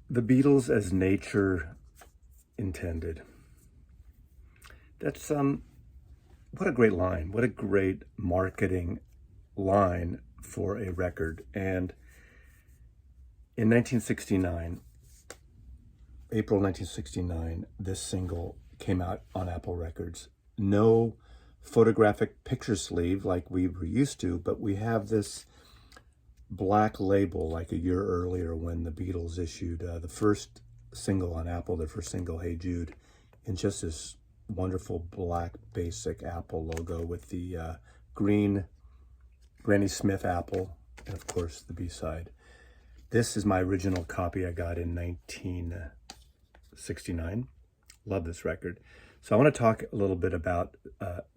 The Beatles as nature intended. That's what a great line. What a great marketing line for a record. And in 1969, April 1969, this single came out on Apple Records. No photographic picture sleeve like we were used to, but we have this black label like a year earlier when the Beatles issued the first single on Apple, their first single, Hey Jude, in just this wonderful black basic Apple logo with the green Granny Smith apple, and of course the B-side. This is my original copy I got in 1969. Love this record. So I want to talk a little bit about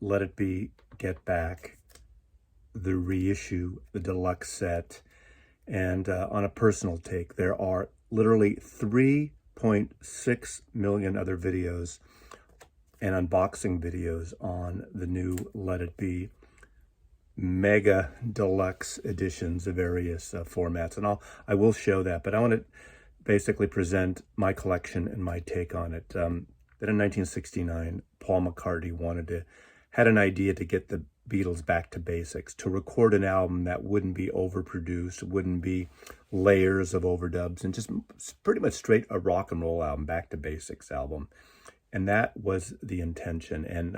Let It Be, Get Back, the reissue, the deluxe set, and on a personal take, there are literally 3.6 million other videos and unboxing videos on the new Let It Be mega deluxe editions of various formats, and I will show that, but I want to basically present my collection and my take on it. That in 1969, Paul McCartney had an idea to get the Beatles back to basics, to record an album that wouldn't be overproduced, wouldn't be layers of overdubs, and just pretty much straight a rock and roll album, back to basics album. And that was the intention. And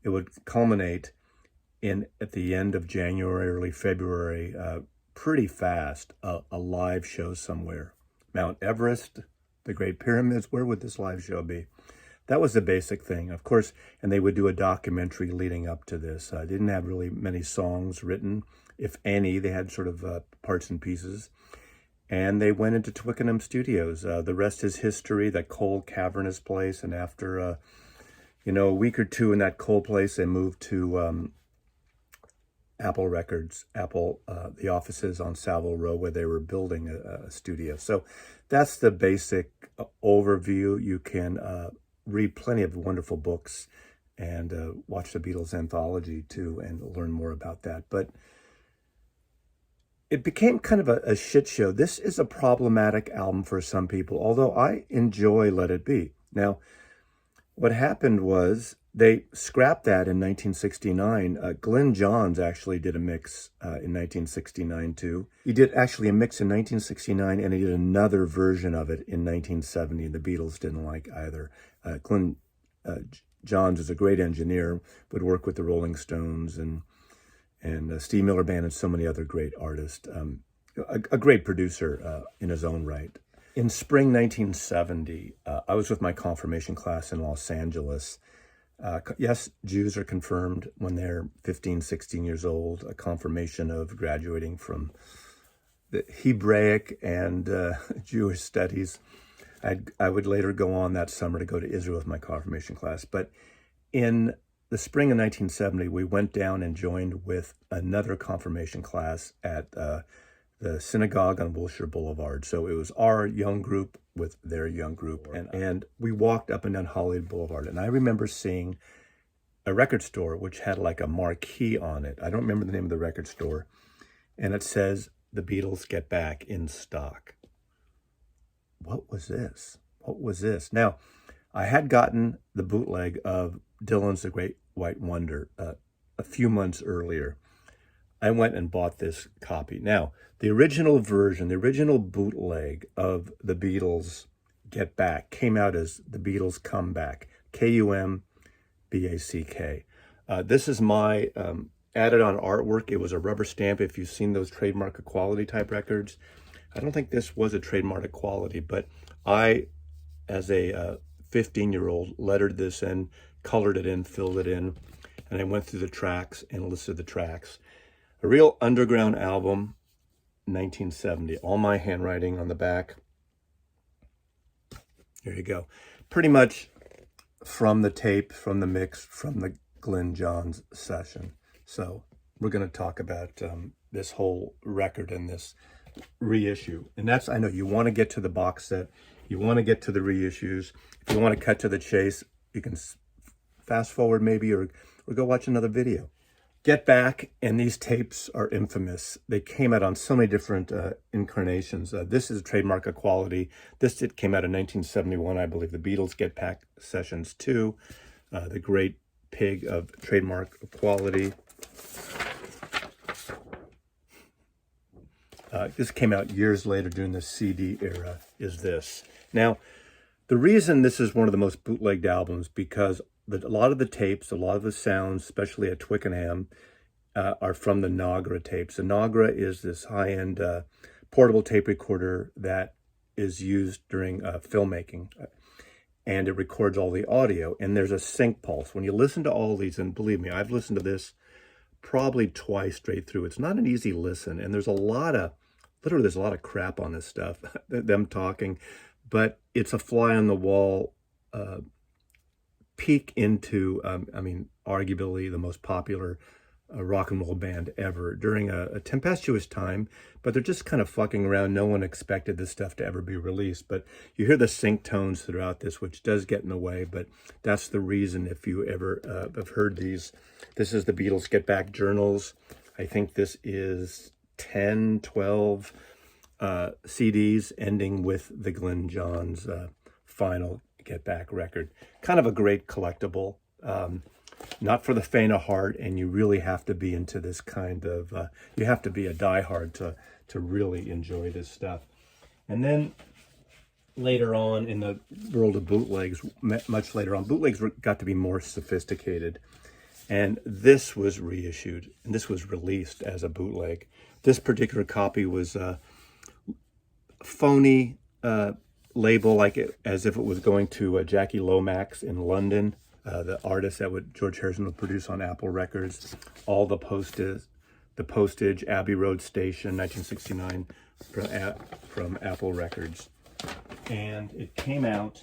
it would culminate at the end of January, early February, pretty fast, a live show somewhere. Mount Everest, the Great Pyramids, where would this live show be? That was the basic thing, of course, and they would do a documentary leading up to this. They didn't have really many songs written, if any. They had sort of parts and pieces. And they went into Twickenham Studios. The rest is history, that cold, cavernous place. And after, a week or two in that cold place, they moved to Apple Records, the offices on Savile Row where they were building a studio. So that's the basic overview. You can read plenty of wonderful books and watch the Beatles anthology too and learn more about that. But it became kind of a shit show. This is a problematic album for some people, although I enjoy Let It Be. Now, what happened was they scrapped that in 1969. Glenn Johns actually did a mix in 1969 too. He did actually a mix in 1969 and he did another version of it in 1970. The Beatles didn't like either. Glenn Johns is a great engineer, would work with the Rolling Stones and Steve Miller Band and so many other great artists. A great producer in his own right. In spring 1970, I was with my confirmation class in Los Angeles. Yes, Jews are confirmed when they're 15, 16 years old, a confirmation of graduating from the Hebraic and Jewish studies. I would later go on that summer to go to Israel with my confirmation class. But in the spring of 1970, we went down and joined with another confirmation class at the synagogue on Wilshire Boulevard. So it was our young group with their young group. And we walked up and down Hollywood Boulevard. And I remember seeing a record store which had like a marquee on it. I don't remember the name of the record store. And it says, "The Beatles Get Back in Stock." What was this? What was this? Now, I had gotten the bootleg of Dylan's The Great White Wonder a few months earlier. I went and bought this copy. Now, the original version, the original bootleg of the Beatles Get Back came out as The Beatles Come Back, Kumback. This is my added on artwork. It was a rubber stamp. If you've seen those trademark equality type records, I don't think this was a trademark equality, but I, as a 15-year-old, lettered this in, colored it in, filled it in, and I went through the tracks and listed the tracks. A real underground album, 1970. All my handwriting on the back. Here you go. Pretty much from the tape, from the mix, from the Glenn Johns session. So we're going to talk about this whole record and this reissue. And that's, I know you want to get to the box set. You want to get to the reissues. If you want to cut to the chase, you can fast forward maybe or go watch another video. Get Back and these tapes are infamous. They came out on so many different incarnations. This is trademark equality. This came out in 1971, I believe. The Beatles Get Back Sessions 2, the great pig of trademark equality. This came out years later during the CD era, is this. Now, the reason this is one of the most bootlegged albums, because a lot of the tapes, a lot of the sounds, especially at Twickenham, are from the Nagra tapes. The Nagra is this high-end portable tape recorder that is used during filmmaking, and it records all the audio, and there's a sync pulse. When you listen to all these, and believe me, I've listened to this probably twice straight through. It's not an easy listen, and there's a lot of crap on this stuff, them talking, but it's a fly on the wall peek into, arguably the most popular rock and roll band ever during a tempestuous time, but they're just kind of fucking around. No one expected this stuff to ever be released, but you hear the sync tones throughout this, which does get in the way, but that's the reason. If you ever have heard these, this is the Beatles Get Back journals. I think this is 10, 12 CDs ending with the Glenn Johns final Get Back record. Kind of a great collectible. Not for the faint of heart, and you really have to be into this kind of, you have to be a diehard to really enjoy this stuff. And then later on in the world of bootlegs, much later on, bootlegs got to be more sophisticated. And this was reissued, and this was released as a bootleg. This particular copy was a phony label, as if it was going to Jackie Lomax in London, the artist that George Harrison would produce on Apple Records. All the postage, Abbey Road Station, 1969, from Apple Records. And it came out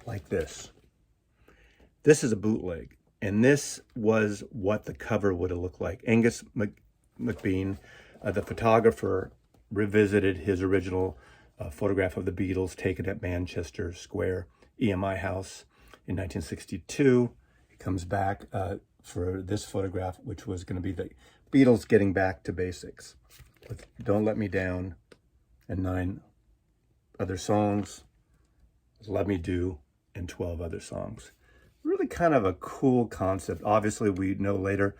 like this. This is a bootleg, and this was what the cover would have looked like. Angus McBean, the photographer, revisited his original photograph of the Beatles taken at Manchester Square EMI House in 1962. He comes back for this photograph, which was going to be the Beatles getting back to basics with Don't Let Me Down and 9 other songs, Let Me Do, and 12 other songs. Really kind of a cool concept. Obviously, we know later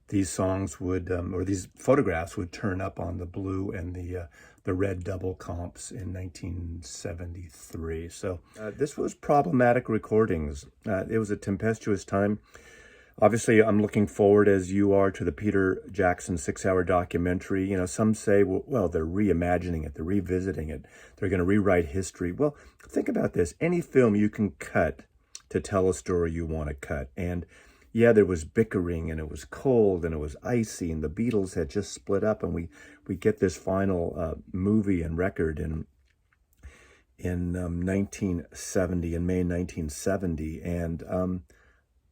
these songs would, or these photographs would turn up on the blue and the red double comps in 1973. So this was problematic recordings. It was a tempestuous time. Obviously, I'm looking forward, as you are, to the Peter Jackson 6-hour documentary. You know, some say, well, they're reimagining it, they're revisiting it, they're going to rewrite history. Well, think about this. Any film you can cut to tell a story you want to cut. And yeah, there was bickering, and it was cold, and it was icy, and the Beatles had just split up, and we get this final movie and record in 1970, in May 1970, and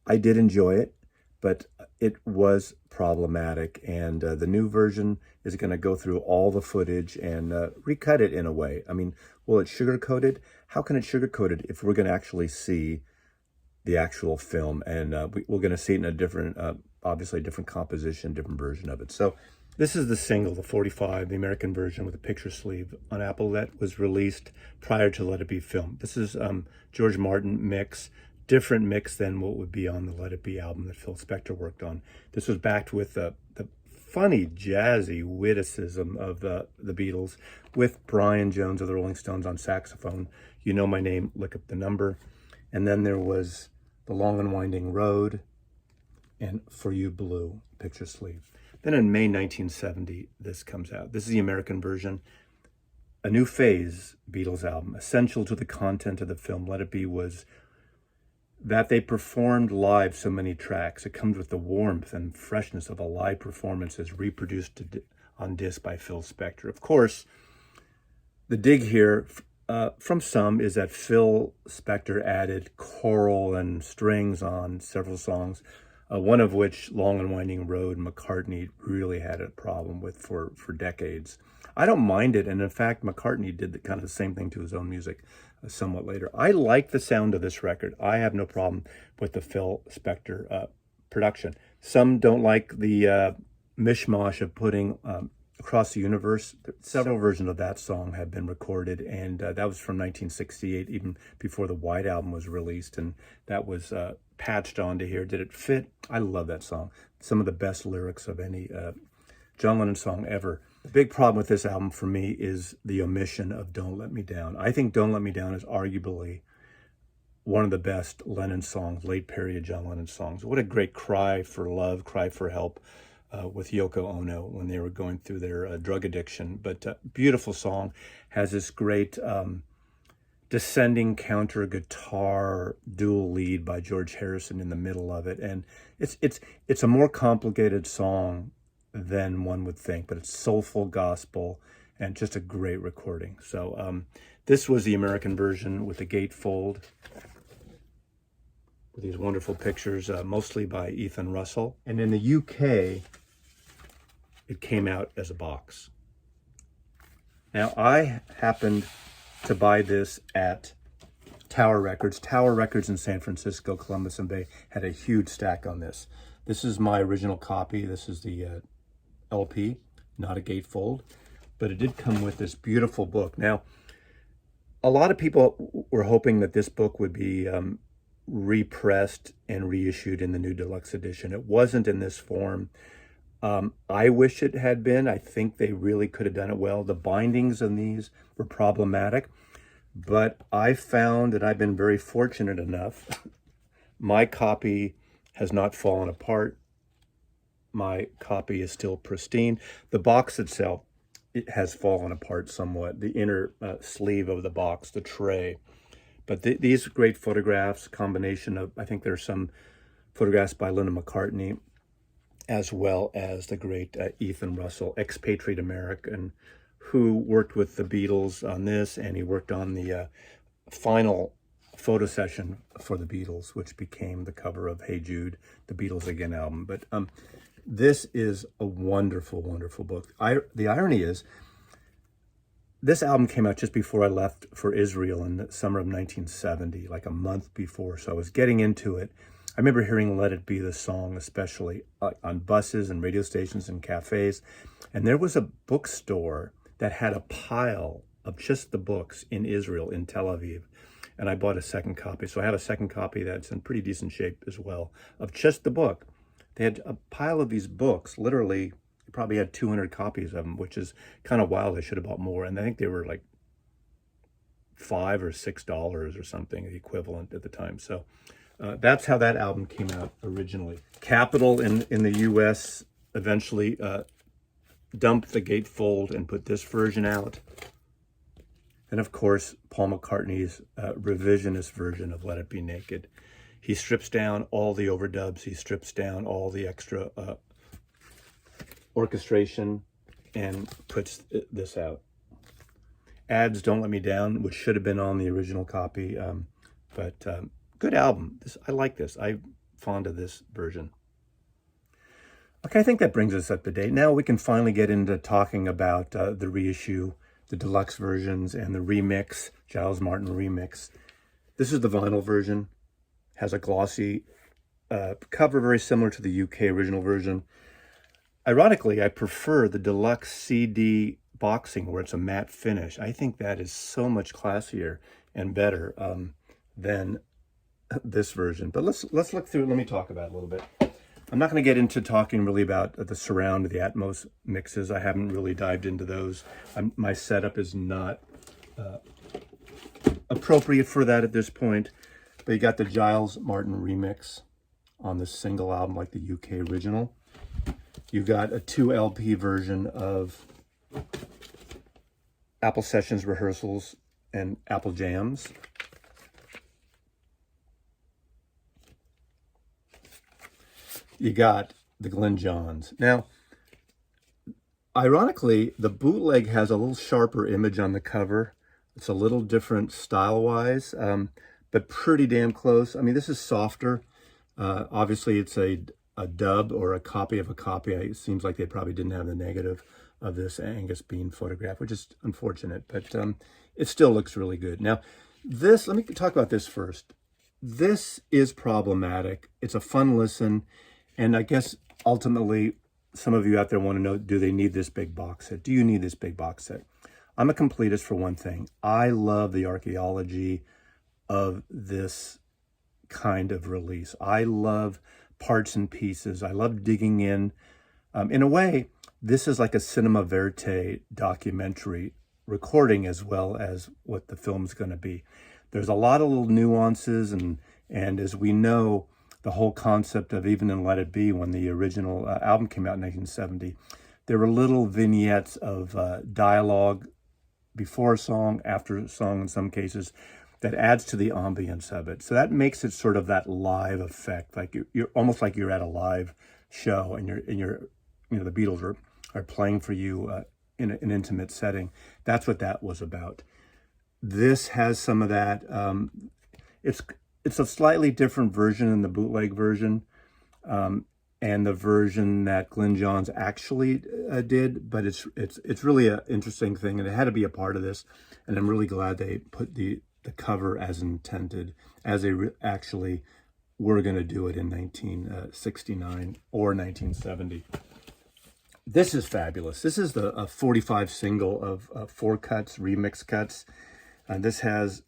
I did enjoy it, but it was problematic, and the new version is going to go through all the footage and recut it in a way. I mean, will it sugarcoat it? How can it sugarcoat it if we're going to actually see the actual film, and we're going to see it in a different, obviously a different composition, different version of it. So this is the single, the 45, the American version with a picture sleeve on Apple that was released prior to Let It Be film. This is George Martin mix, different mix than what would be on the Let It Be album that Phil Spector worked on. This was backed with the funny, jazzy witticism of the Beatles, with Brian Jones of the Rolling Stones on saxophone. You Know My Name, Look Up the Number. And then there was The Long and Winding Road and For You Blue, picture sleeve. Then in May 1970, this comes out. This is the American version. A New Phase Beatles album. Essential to the content of the film Let It Be was that they performed live so many tracks. It comes with the warmth and freshness of a live performance as reproduced on disc by Phil Spector. Of course, the dig here from some is that Phil Spector added choral and strings on several songs, one of which, Long and Winding Road, McCartney really had a problem with for decades. I don't mind it, and in fact, McCartney did the same thing to his own music somewhat later. I like the sound of this record. I have no problem with the Phil Spector production. Some don't like the mishmash of putting Across the Universe. Several versions of that song have been recorded, and that was from 1968, even before the White Album was released, and that was patched onto here. Did it fit? I love that song. Some of the best lyrics of any John Lennon song ever. The big problem with this album for me is the omission of Don't Let Me Down. I think Don't Let Me Down is arguably one of the best Lennon songs, late period John Lennon songs. What a great cry for love, cry for help with Yoko Ono when they were going through their drug addiction. But beautiful song, has this great descending counter guitar dual lead by George Harrison in the middle of it. And it's a more complicated song than one would think, but it's soulful gospel and just a great recording. So this was the American version with the gatefold, with these wonderful pictures, mostly by Ethan Russell. And in the UK, it came out as a box. Now, I happened to buy this at Tower Records. Tower Records in San Francisco, Columbus and Bay had a huge stack on this. This is my original copy. This is the LP, not a gatefold, but it did come with this beautiful book. Now, a lot of people were hoping that this book would be repressed and reissued in the new deluxe edition. It wasn't in this form. I wish it had been. I think they really could have done it well. The bindings on these were problematic, but I found, and I've been very fortunate enough, my copy has not fallen apart. My copy is still pristine. The box itself, it has fallen apart somewhat. The inner sleeve of the box, the tray. But these great photographs, combination of, I think there's some photographs by Linda McCartney, as well as the great Ethan Russell, expatriate American, who worked with the Beatles on this, and he worked on the final photo session for the Beatles, which became the cover of Hey Jude, the Beatles Again album. But this is a wonderful, wonderful book. The irony is, this album came out just before I left for Israel in the summer of 1970, like a month before. So I was getting into it. I remember hearing Let It Be, the song, especially on buses and radio stations and cafes. And there was a bookstore that had a pile of just the books in Israel, in Tel Aviv. And I bought a second copy. So I have a second copy that's in pretty decent shape as well, of just the book. They had a pile of these books, literally, they probably had 200 copies of them, which is kind of wild. I should have bought more. And I think they were like $5 or $6 or something, the equivalent at the time. So that's how that album came out originally. Capitol in the US eventually dumped the gatefold and put this version out. And of course, Paul McCartney's revisionist version of Let It Be Naked. He strips down all the overdubs. He strips down all the extra orchestration and puts this out. Adds Don't Let Me Down, which should have been on the original copy, but good album. I like this. I'm fond of this version. Okay, I think that brings us up to date. Now we can finally get into talking about the reissue, the deluxe versions, and the remix, Giles Martin remix. This is the vinyl version. Has a glossy cover, very similar to the UK original version. Ironically, I prefer the deluxe CD boxing where it's a matte finish. I think that is so much classier and better than this version. But let's look through. Let me talk about it a little bit. I'm not going to get into talking really about the surround, the Atmos mixes. I haven't really dived into those. My setup is not appropriate for that at this point. But you got the Giles Martin remix on the single album, like the UK original. You got a 2 LP version of Apple Sessions Rehearsals and Apple Jams. You got the Glenn Johns. Now, ironically, the bootleg has a little sharper image on the cover. It's a little different style-wise, but pretty damn close. I mean, this is softer. Obviously, it's a dub or a copy of a copy. It seems like they probably didn't have the negative of this Angus Bean photograph, which is unfortunate, but it still looks really good. Now, let me talk about this first. This is problematic. It's a fun listen. And I guess ultimately, some of you out there want to know, do they need this big box set? Do you need this big box set? I'm a completist for one thing. I love the archaeology of this kind of release. I love parts and pieces. I love digging in. In a way, this is like a cinema verite documentary recording as well as what the film's going to be. There's a lot of little nuances, and as we know, the whole concept of even in Let It Be, when the original album came out in 1970, there were little vignettes of dialogue before a song, after a song in some cases, that adds to the ambience of it. So that makes it sort of that live effect, like you're almost like you're at a live show, and the Beatles are playing for you in an intimate setting. That's what that was about. This has some of that. It's a slightly different version than the bootleg version, and the version that Glyn Johns actually did. But it's really an interesting thing, and it had to be a part of this. And I'm really glad they put the cover as intended, as they actually were going to do it in 1969 or 1970. This is fabulous. This is the 45 single of 4 cuts, remix cuts. This has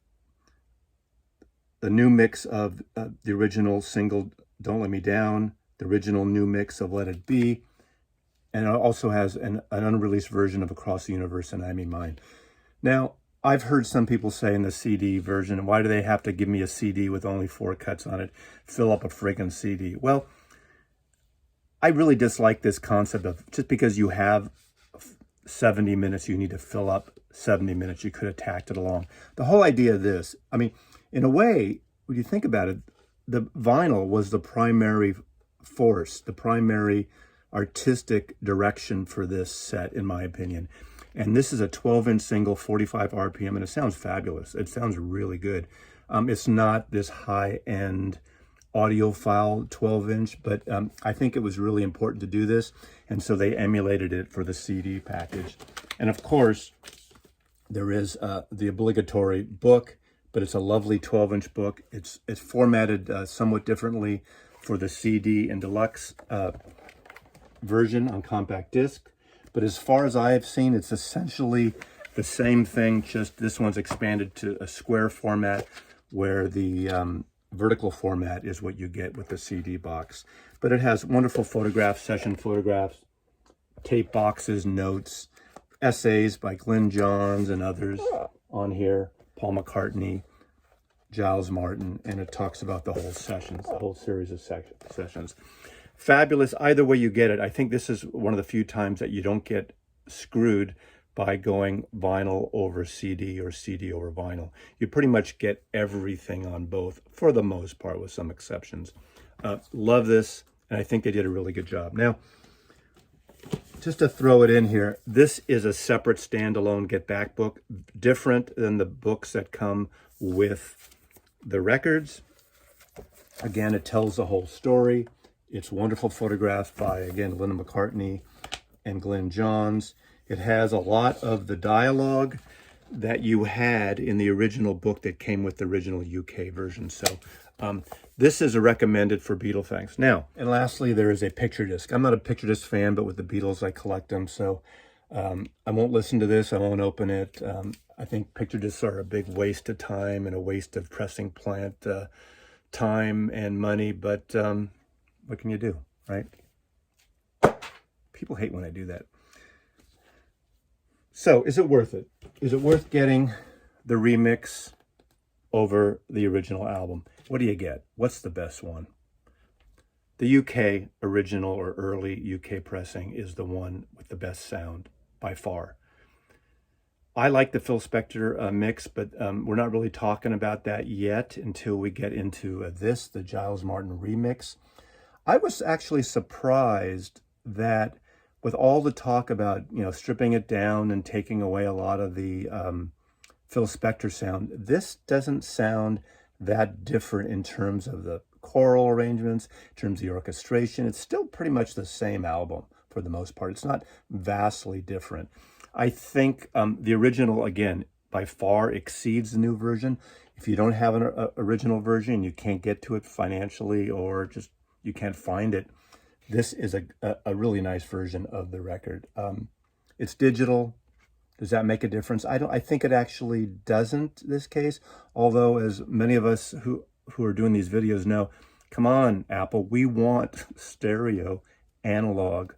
the new mix of the original single, Don't Let Me Down, the original new mix of Let It Be, and it also has an unreleased version of Across the Universe and I'm in Mine. Now, I've heard some people say in the CD version, why do they have to give me a CD with only 4 cuts on it? Fill up a friggin' CD. Well, I really dislike this concept of just because you have 70 minutes, you need to fill up 70 minutes. You could have tacked it along. The whole idea of this, I mean, in a way, when you think about it, the vinyl was the primary force, the primary artistic direction for this set, in my opinion. And this is a 12-inch single, 45 RPM, and it sounds fabulous. It sounds really good. It's not this high-end audiophile 12-inch, but I think it was really important to do this, and so they emulated it for the CD package. And of course, there is the obligatory book, but it's a lovely 12-inch book. It's formatted somewhat differently for the CD and deluxe version on compact disc. But as far as I have seen, it's essentially the same thing, just this one's expanded to a square format, where the vertical format is what you get with the CD box. But it has wonderful photographs, session photographs, tape boxes, notes, essays by Glyn Johns and others on here, Paul McCartney, Giles Martin, and it talks about the whole sessions, the whole series of sessions. Fabulous. Either way you get it. I think this is one of the few times that you don't get screwed by going vinyl over CD or CD over vinyl. You pretty much get everything on both, for the most part, with some exceptions. Love this, and I think they did a really good job. Now, just to throw it in here, this is a separate standalone Get Back book, different than the books that come with the records. Again, it tells the whole story. It's wonderful photographs by, again, Linda McCartney and Glyn Johns. It has a lot of the dialogue that you had in the original book that came with the original UK version. So this is a recommended for Beatle Thanks. Now, and lastly, there is a picture disc. I'm not a picture disc fan, but with the Beatles, I collect them. So I won't listen to this. I won't open it. I think picture discs are a big waste of time and a waste of pressing plant time and money. But what can you do, right? People hate when I do that. So is it worth it? Is it worth getting the remix over the original album? What do you get? What's the best one? The UK original or early UK pressing is the one with the best sound by far. I like the Phil Spector mix, but we're not really talking about that yet until we get into the Giles Martin remix. I was actually surprised that with all the talk about, stripping it down and taking away a lot of the Phil Spector sound, this doesn't sound that different in terms of the choral arrangements, in terms of the orchestration. It's still pretty much the same album for the most part. It's not vastly different. I think the original, again, by far exceeds the new version. If you don't have an original version, you can't get to it financially, or just you can't find it, this is a really nice version of the record. It's digital. Does that make a difference? I think it actually doesn't this case. Although, as many of us who are doing these videos know, come on, Apple, we want stereo analog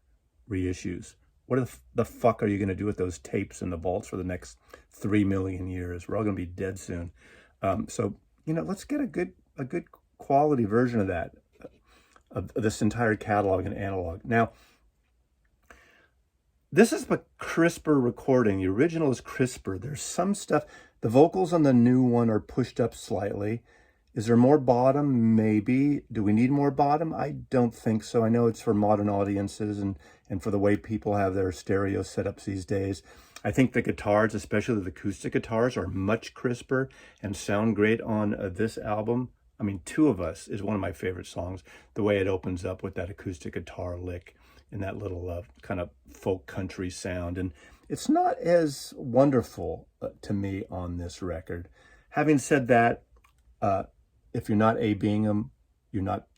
reissues. What the fuck are you going to do with those tapes in the vaults for the next 3 million years? We're all going to be dead soon. So, let's get a good quality version of that, of this entire catalog in analog. Now, this is a crisper recording. The original is crisper. There's some stuff. The vocals on the new one are pushed up slightly. Is there more bottom? Maybe. Do we need more bottom? I don't think so. I know it's for modern audiences and for the way people have their stereo setups these days. I think the guitars, especially the acoustic guitars, are much crisper and sound great on this album. I mean, Two of Us is one of my favorite songs. The way it opens up with that acoustic guitar lick and that little kind of folk country sound. And it's not as wonderful to me on this record. Having said that, if you're not A Bingham, you're not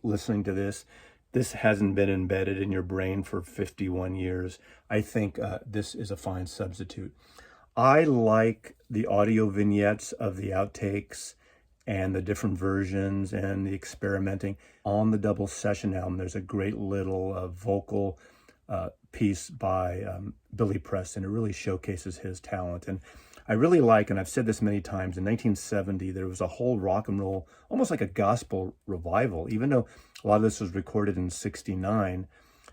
listening to this. This hasn't been embedded in your brain for 51 years. I think this is a fine substitute. I like the audio vignettes of the outtakes and the different versions and the experimenting. On the double session album, there's a great little vocal piece by Billy Preston. It really showcases his talent. And I really like, and I've said this many times, in 1970, there was a whole rock and roll, almost like a gospel revival, even though a lot of this was recorded in 69,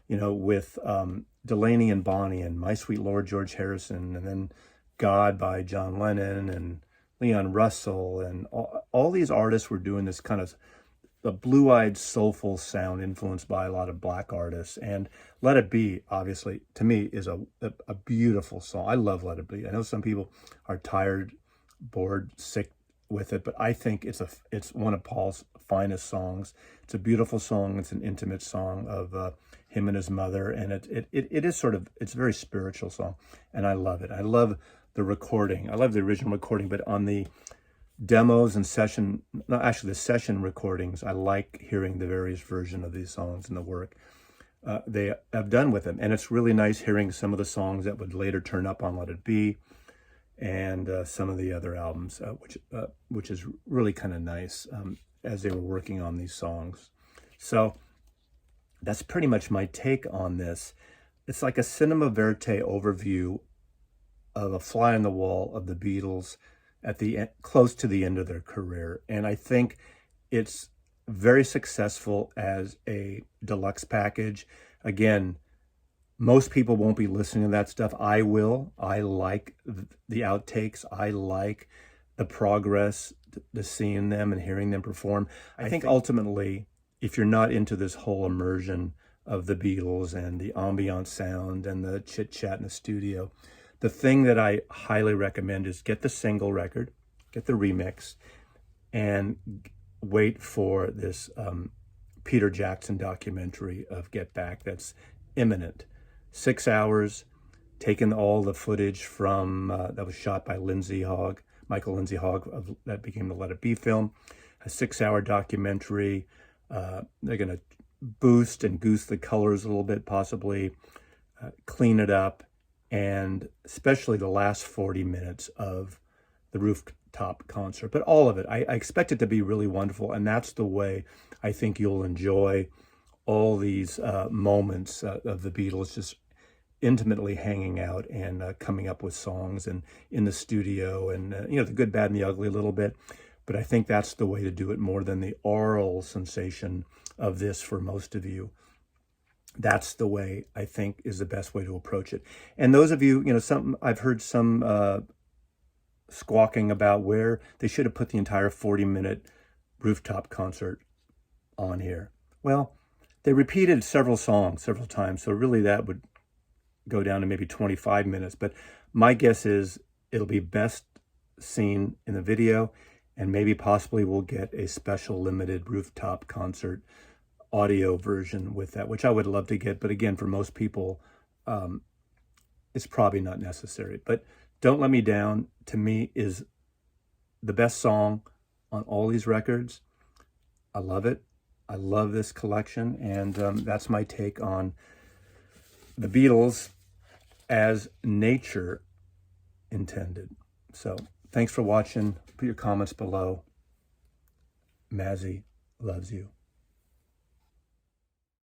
with Delaney and Bonnie and My Sweet Lord George Harrison, and then God by John Lennon and Leon Russell, and all these artists were doing this kind of the blue-eyed, soulful sound influenced by a lot of black artists. And Let It Be, obviously, to me, is a beautiful song. I love Let It Be. I know some people are tired, bored, sick with it, but I think it's one of Paul's finest songs. It's a beautiful song. It's an intimate song of him and his mother, and it is it's a very spiritual song, and I love it. I love the recording. I love the original recording, but on the demos and the session recordings, I like hearing the various versions of these songs and the work they have done with them. And it's really nice hearing some of the songs that would later turn up on Let It Be and some of the other albums, which is really kind of nice as they were working on these songs. So that's pretty much my take on this. It's like a cinema verite overview of a fly on the wall of the Beatles at the close to the end of their career. And I think it's very successful as a deluxe package. Again, most people won't be listening to that stuff. I will. I like the outtakes. I like the progress, the seeing them and hearing them perform. I think ultimately, if you're not into this whole immersion of the Beatles and the ambient sound and the chit-chat in the studio, the thing that I highly recommend is get the single record, get the remix, and wait for this Peter Jackson documentary of Get Back that's imminent. 6 hours, taking all the footage from that was shot by Michael Lindsay Hogg, that became the Let It Be film. A 6-hour documentary. They're going to boost and goose the colors a little bit, possibly clean it up. And especially the last 40 minutes of the rooftop concert. But all of it, I expect it to be really wonderful. And that's the way I think you'll enjoy all these moments of the Beatles just intimately hanging out and coming up with songs and in the studio and, the good, bad, and the ugly a little bit. But I think that's the way to do it more than the oral sensation of this for most of you. That's the way I think is the best way to approach it. And those of you, I've heard some squawking about where they should have put the entire 40-minute rooftop concert on here. Well, they repeated several songs several times, so really that would go down to maybe 25 minutes. But my guess is it'll be best seen in the video, and maybe possibly we'll get a special limited rooftop concert audio version with that, which I would love to get. But again, for most people, it's probably not necessary. But Don't Let Me Down, to me, is the best song on all these records. I love it. I love this collection, and that's my take on the Beatles as nature intended. So thanks for watching. Put your comments below. Mazzy loves you.